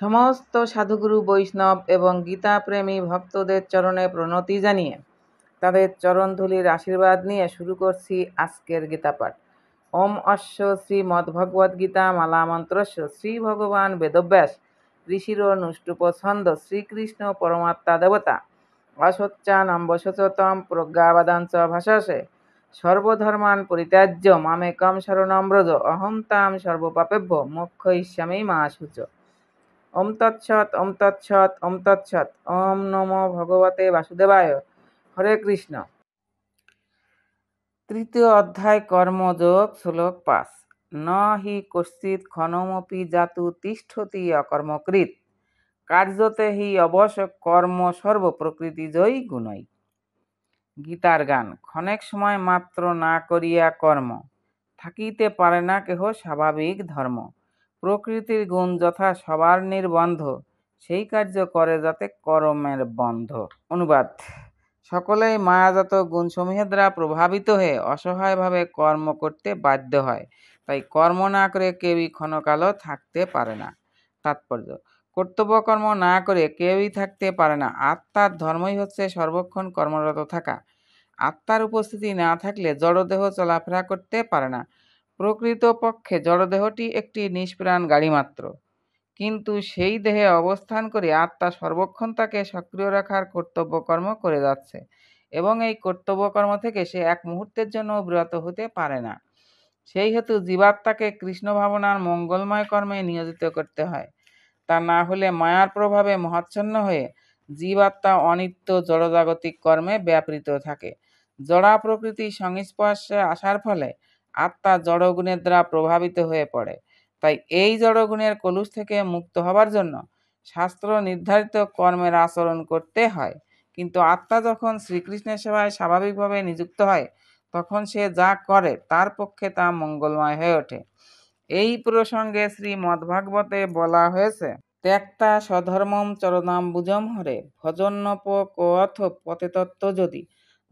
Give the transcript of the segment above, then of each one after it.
সমস্ত সাধুগুরু বৈষ্ণব এবং গীতাপ্রেমী ভক্তদের চরণে প্রণতি জানিয়ে তাদের চরণধূলির আশীর্বাদ নিয়ে শুরু করছি আজকের গীতাপাঠ। ওম অশ্ব শ্রীমদ্ভগবদ্গীতা মালামন্ত্রস্য শ্রী ভগবান বেদব্যাস ঋষির নুষ্টুপ ছন্দ শ্রীকৃষ্ণ পরমাত্মা দেবতা অসচ্চানম্বশতম প্রজ্ঞাবাদাঞ্চ ভাষাসে সর্বধর্মান পরিত্যাজ্য মামেকম শরণং ব্রজ অহং তাং সর্বপাপেভ্য মোক্ষয়িষ্যামি মা শুচ। ওম তৎসৎ ওম তৎসৎ ওম তৎসৎ। ওম নমো ভগবতে বাসুদেবায়। হরে কৃষ্ণ। তৃতীয় অধ্যায় কর্মযোগ, শ্লোক 5। ন হি কশ্চিৎ ক্ষণমপি জাতু তিষ্ঠতি অকর্মকৃৎ কার্যতে হি অবশ কর্ম সর্ব প্রকৃতিজয়ী গুণই। গীতার গান। ক্ষণেক সময় মাত্র না করিয়া কর্ম থাকিতে পারে না কেহ স্বাভাবিক ধর্ম। প্রকৃতির গুণ যথা সবার নির্বন্ধ, সেই কার্য করে যাতে কর্মের বন্ধ। অনুবাদ। সকলেই মায়াজাত গুণসমূহের দ্বারা প্রভাবিত হয়ে অসহায়ভাবে কর্ম করতে বাধ্য হয়, তাই কর্ম না করে কেউই ক্ষণকালও থাকতে পারে না। তাৎপর্য: কর্তব্যকর্ম না করে কেউই থাকতে পারে না। আত্মার ধর্মই হচ্ছে সর্বক্ষণ কর্মরত থাকা। আত্মার উপস্থিতি না থাকলে জড়দেহ চলাফেরা করতে পারে না। প্রকৃতপক্ষে জড়দেহটি একটি নিষ্প্রাণ গাড়ি মাত্র, কিন্তু সেই দেহে অবস্থান করে আত্মা সর্বক্ষণ তাকে সক্রিয় রাখার কর্তব্যকর্ম করে যাচ্ছে, এবং এই কর্তব্যকর্ম থেকে সে এক মুহূর্তের জন্য বিরত হতে পারে না। সেই হেতু জীবাত্মাকে কৃষ্ণ ভাবনার মঙ্গলময় কর্মে নিয়োজিত করতে হয়। তা না হলে মায়ার প্রভাবে মহাচ্ছন্ন হয়ে জীবাত্মা অনিত্য জড়জাগতিক কর্মে ব্যাপৃত থাকে। জড়া প্রকৃতির সংস্পর্শে আসার ফলে আত্মা জড়গুণের দ্বারা প্রভাবিত হয়ে পড়ে। তাই এই জড়গুণের কলুষ থেকে মুক্ত হবার জন্য শাস্ত্র নির্ধারিত কর্মের আচরণ করতে হয়। কিন্তু আত্মা যখন শ্রীকৃষ্ণের সেবায় স্বাভাবিকভাবে নিযুক্ত হয়, তখন সে যা করে তার পক্ষে তা মঙ্গলময় হয়ে ওঠে। এই প্রসঙ্গে শ্রীমদ্ভাগবতে বলা হয়েছে, ত্যক্তা স্বধর্মম চরণাম্বুজম হরে ভজন্নপ কোऽথ পতেতত্ত্ব যদি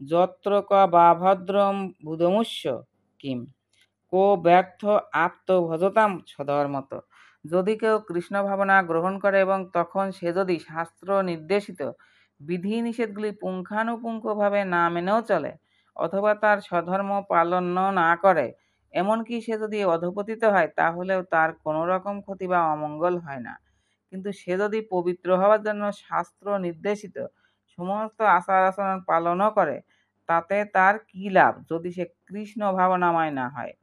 যত্র ক বা ভদ্রম বুধমুষ্য কিম কো ব্যর্থ আপ্ত ভজতাম স্বধর্মত। যদি কেউ কৃষ্ণ ভাবনা গ্রহণ করে এবং তখন সে যদি শাস্ত্র নির্দেশিত বিধি নিষেধগুলি পুঙ্খানুপুঙ্খভাবে না মেনেও চলে, অথবা তার স্বধর্ম পালন না করে, এমনকি সে যদি অধঃপতিত হয়, তাহলেও তার কোনো রকম ক্ষতি বা অমঙ্গল হয় না। কিন্তু সে যদি পবিত্র হওয়ার জন্য শাস্ত্র নির্দেশিত সমস্ত আচার আচরণ পালনও করে, তাতে তার কী লাভ যদি সে কৃষ্ণ ভাবনাময় না হয়?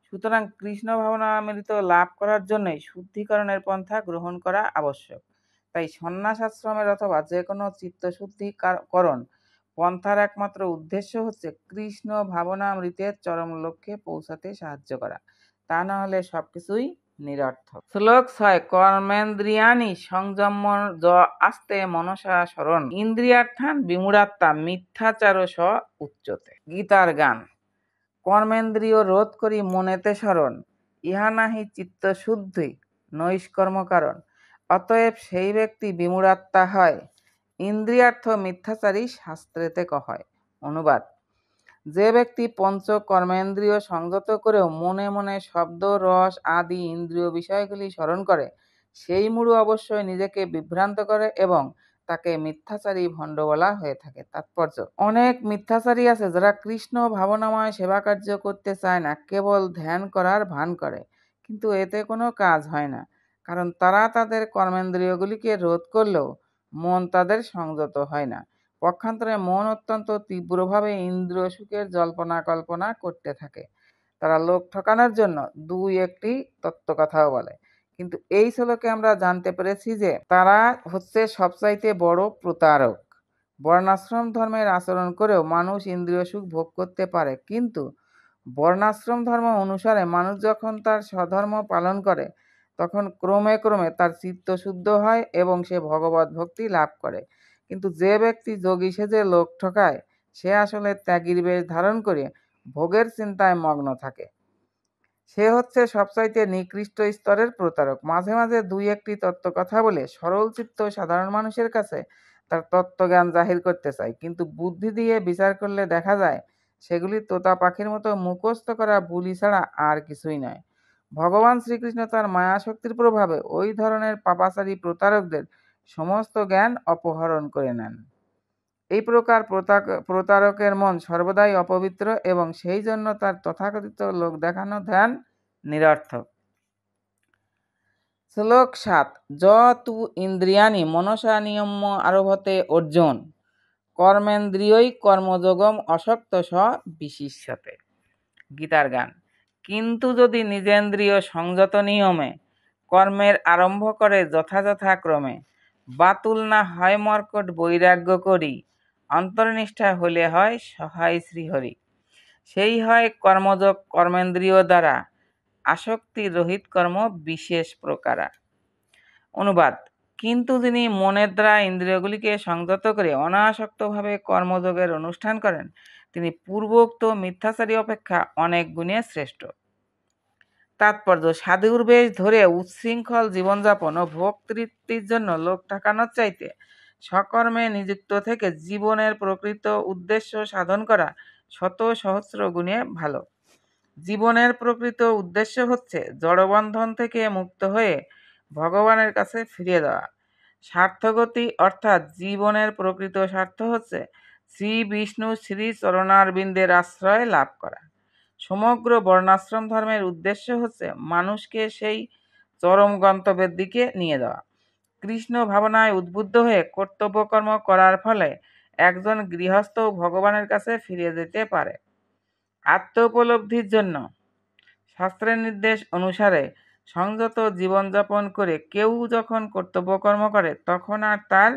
সুতরাং কৃষ্ণ ভাবনামৃত লাভ করার জন্যই শুদ্ধিকরণের পন্থা গ্রহণ করা আবশ্যক। তাই সন্ন্যাস আশ্রমের অথবা যে কোনো চিত্তশুদ্ধিকরণ পন্থার একমাত্র উদ্দেশ্য হচ্ছে কৃষ্ণ ভাবনামৃতের চরম লক্ষ্যে পৌঁছাতে সাহায্য করা। তা না হলে সবকিছুই নিরর্থক। শ্লোক 6। কর্মেন্দ্রিয়াণি সংযম আস্তে মনসা শরণ ইন্দ্রিয়ার্থান বিমূঢ়াত্মা মিথ্যাচার স উচ্যতে। গীতার গান। কর্মেন্দ্রিয় রোধ করি মনেতে স্মরণ, ইহা নাহি চিত্তশুদ্ধি নৈষ্কর্ম কারণ। অতএব সেই ব্যক্তি বিমূঢ়াত্মা হয়, ইন্দ্রিয়ার্থ মিথ্যাচারী শাস্ত্রেতে কহয়। অনুবাদ। যে ব্যক্তি পঞ্চ কর্মেন্দ্রিয় সংযত করেও মনে মনে শব্দ রস আদি ইন্দ্রিয় বিষয়গুলি স্মরণ করে, সেই মূঢ় অবশ্যই নিজেকে বিভ্রান্ত করে এবং তাকে মিথ্যাচারী ভণ্ড বলা হয়ে থাকে। তাৎপর্য: অনেক মিথ্যাচারী আছে যারা কৃষ্ণ ভাবনাময় সেবা কার্য করতে চায় না, কেবল ধ্যান করার ভান করে, কিন্তু এতে কোনো কাজ হয় না, কারণ তারা তাদের কর্মেন্দ্রিয়গুলিকে রোধ করলেও মন তাদের সংযত হয় না। পক্ষান্তরে মন অত্যন্ত তীব্রভাবে ইন্দ্রিয় সুখের জল্পনা কল্পনা করতে থাকে। তারা লোক ঠকানোর জন্য দুই একটি তত্ত্বকথাও বলে, কিন্তু এই শ্লোকে আমরা জানতে পেরেছি যে তারা হচ্ছে সবচাইতে বড় প্রতারক। বর্ণাশ্রম ধর্মের আচরণ করেও মানুষ ইন্দ্রিয় সুখ ভোগ করতে পারে, কিন্তু বর্ণাশ্রম ধর্ম অনুসারে মানুষ যখন তার স্বধর্ম পালন করে, তখন ক্রমে ক্রমে তার চিত্ত শুদ্ধ হয় এবং সে ভগবত ভক্তি লাভ করে। কিন্তু যে ব্যক্তি যোগী সেজে লোক ঠকায়, সে আসলে ত্যাগীর বেশ ধারণ করে ভোগের চিন্তায় মগ্ন থাকে। সে হচ্ছে সবচাইতে নিকৃষ্ট স্তরের প্রতারক। মাঝে মাঝে দুই একটি তত্ত্ব কথা বলে সরল চিত্ত সাধারণ মানুষের কাছে তার তত্ত্বজ্ঞান জাহির করতে চায়, কিন্তু বুদ্ধি দিয়ে বিচার করলে দেখা যায় সেগুলি তোতা পাখির মতো মুখস্থ করা বুলি ছাড়া আর কিছুই নয়। ভগবান শ্রীকৃষ্ণ তার মায়াশক্তির প্রভাবে ওই ধরনের পাপাচারী প্রতারকদের সমস্ত জ্ঞান অপহরণ করে নেন। এই প্রকার প্রতারকের মন সর্বদাই অপবিত্র এবং সেই জন্য তার তথাকথিত লোক দেখানো ধ্যান নিরর্থক। শ্লোক ৭ য তু ইন্দ্রিয়াণি মনসা নিয়ম্য আরভতে অর্জুন কর্মেন্দ্রিয়ই কর্মযোগম অশক্ত স বিশিষ্যতে। গীতার গান। কিন্তু যদি নিজেন্দ্রিয় সংযত নিয়মে কর্মের আরম্ভ করে যথাযথাক্রমে বাতুল না হয় মর্কট বৈরাগ্য করি অন্তর্নিষ্ঠা হলে হয় সহায় শ্রীহরি। সেই হয় কর্মযোগ কর্মেন্দ্রিয় দ্বারা আসক্তি রহিত কর্ম বিশেষ প্রকারা। অনুবাদ। কিন্তু যিনি মনের দ্বারা ইন্দ্রিয়গুলিকে সংযত করে অনাসক্তভাবে কর্মযোগের অনুষ্ঠান করেন তিনি পূর্বোক্ত মিথ্যাচারী অপেক্ষা অনেক গুণে শ্রেষ্ঠ। তাৎপর্য সাধুর বেশ ধরে উচ্ছৃঙ্খল জীবনযাপন ও ভোগ তৃপ্তির জন্য লোক ঠকানোর চাইতে সকর্মে নিযুক্ত থেকে জীবনের প্রকৃত উদ্দেশ্য সাধন করা শত সহস্র গুণে ভালো। জীবনের প্রকৃত উদ্দেশ্য হচ্ছে জড়বন্ধন থেকে মুক্ত হয়ে ভগবানের কাছে ফিরে দেওয়া। স্বার্থগতি অর্থাৎ জীবনের প্রকৃত স্বার্থ হচ্ছে শ্রী বিষ্ণু শ্রী চরণারবিন্দের আশ্রয় লাভ করা। সমগ্র বর্ণাশ্রম ধর্মের উদ্দেশ্য হচ্ছে মানুষকে সেই চরম গন্তব্যের দিকে নিয়ে যাওয়া। কৃষ্ণ ভাবনায় উদ্বুদ্ধ হয়ে কর্তব্যকর্ম করার ফলে একজন গৃহস্থ ভগবানের কাছে ফিরে যেতে পারে। আত্ম উপলব্ধির জন্য শাস্ত্রের নির্দেশ অনুসারে সংযত জীবনযাপন করে কেউ যখন কর্তব্যকর্ম করে তখন আর তার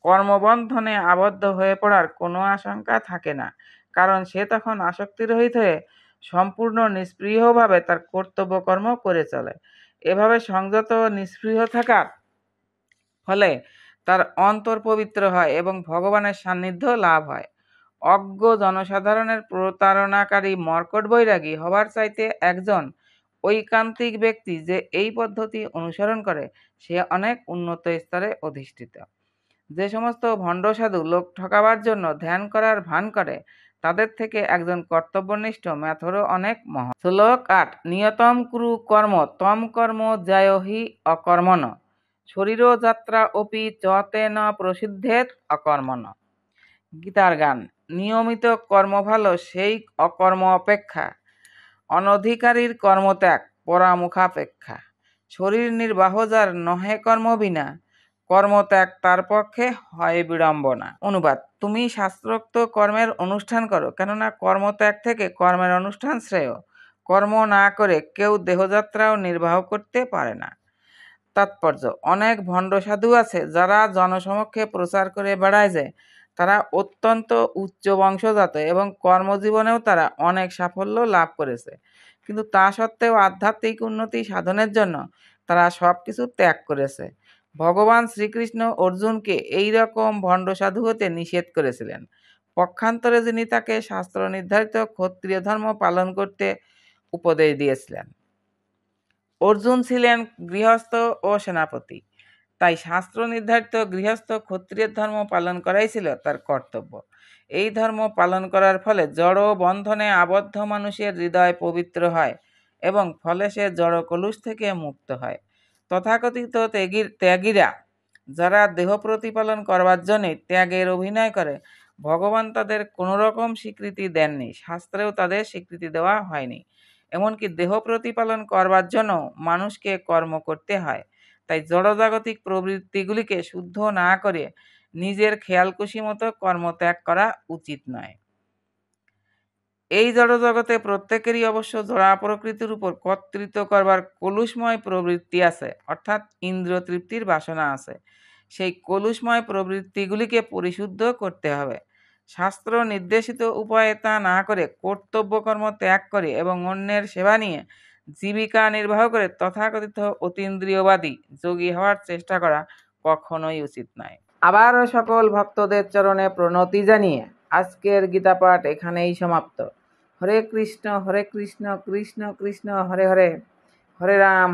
কর্মবন্ধনে আবদ্ধ হয়ে পড়ার কোনো আশঙ্কা থাকে না, কারণ সে তখন আসক্তিরহিত হয়ে সম্পূর্ণ নিষ্পৃহভাবে তার কর্তব্যকর্ম করে চলে। এভাবে সংযত নিষ্পৃহ থাকার ফলে তার অন্তর পবিত্র হয় এবং ভগবানের সান্নিধ্য লাভ হয়। অজ্ঞ জনসাধারণের প্রতারণাকারী মর্কট বৈরাগী হবার চাইতে একজন ঐকান্তিক ব্যক্তি যে এই পদ্ধতি অনুসরণ করে সে অনেক উন্নত স্তরে অধিষ্ঠিত। যে সমস্ত ভণ্ড সাধু লোক ঠকাবার জন্য ধ্যান করার ভান করে তাদের থেকে একজন কর্তব্যনিষ্ঠ ম্যাথরও অনেক মহৎ। শ্লোক ৮ নিয়তম কুরু কর্ম তম কর্ম জয়হি অকর্মণ শরীর যাত্রা অপি চতেন প্রসিদ্ধেত অকর্মণ। গীতার গান। নিয়মিত কর্ম ভালো সেই অকর্ম অপেক্ষা অনধিকারীর কর্মত্যাগ পরামুখাপেক্ষা। শরীর নির্বাহ যার নহে কর্ম বিনা কর্মত্যাগ তার পক্ষে হয় বিড়ম্বনা। অনুবাদ। তুমি শাস্ত্রোক্ত কর্মের অনুষ্ঠান করো, কেননা কর্মত্যাগ থেকে কর্মের অনুষ্ঠান শ্রেয়। কর্ম না করে কেউ দেহযাত্রাও নির্বাহ করতে পারে না। তাৎপর্য অনেক ভণ্ড সাধু আছে যারা জনসমক্ষে প্রচার করে বেড়ায় যে তারা অত্যন্ত উচ্চ বংশজাত এবং কর্মজীবনেও তারা অনেক সাফল্য লাভ করেছে, কিন্তু তা সত্ত্বেও আধ্যাত্মিক উন্নতি সাধনের জন্য তারা সব কিছু ত্যাগ করেছে। ভগবান শ্রীকৃষ্ণ অর্জুনকে এই রকম ভণ্ড সাধু হতে নিষেধ করেছিলেন। পক্ষান্তরে যিনি তাকে শাস্ত্র নির্ধারিত ক্ষত্রিয় ধর্ম পালন করতে উপদেশ দিয়েছিলেন। অর্জুন ছিলেন গৃহস্থ ও সেনাপতি, তাই শাস্ত্র নির্ধারিত গৃহস্থ ক্ষত্রিয়ের ধর্ম পালন করাই ছিল তার কর্তব্য। এই ধর্ম পালন করার ফলে জড় বন্ধনে আবদ্ধ মানুষের হৃদয় পবিত্র হয় এবং ফলে সে জড় কলুষ থেকে মুক্ত হয়। তথাকথিত ত্যাগীরা যারা দেহ প্রতিপালন করবার জন্য ত্যাগের অভিনয় করে ভগবান তাদের কোনো রকম স্বীকৃতি দেননি, শাস্ত্রেও তাদের স্বীকৃতি দেওয়া হয়নি। এমনকি দেহ প্রতিপালন করবার জন্য মানুষকে কর্ম করতে হয়। তাই জড়জাগতিক প্রবৃত্তিগুলিকে শুদ্ধ না করে নিজের খেয়ালখুশি মতো কর্মত্যাগ করা উচিত নয়। এই জড়জগতে প্রত্যেকেরই অবশ্য জড়া প্রকৃতির উপর কর্তৃত্ব করবার কলুষময় প্রবৃত্তি আছে, অর্থাৎ ইন্দ্রিয় তৃপ্তির বাসনা আছে। সেই কলুষময় প্রবৃত্তিগুলিকে পরিশুদ্ধ করতে হবে। শাস্ত্র নির্দেশিত উপায়ে তা না করে কর্তব্যকর্ম ত্যাগ করে এবং অন্যের সেবা নিয়ে জীবিকা নির্বাহ করে তথাকথিত অতীন্দ্রিয়বাদী যোগী হওয়ার চেষ্টা করা কখনোই উচিত নয়। আবারও সকল ভক্তদের চরণে প্রণতি জানিয়ে আজকের গীতা পাঠ এখানেই সমাপ্ত। হরে কৃষ্ণ কৃষ্ণ কৃষ্ণ হরে হরে, হরে রাম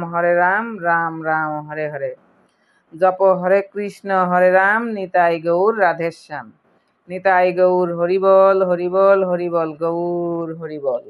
রাম রাম হরে হরে। জপ হরে কৃষ্ণ হরে রাম, নিতাই গৌর রাধেশ্যাম। নিতাই গৌর হরিবল হরিবল হরিবল গৌর হরিবল।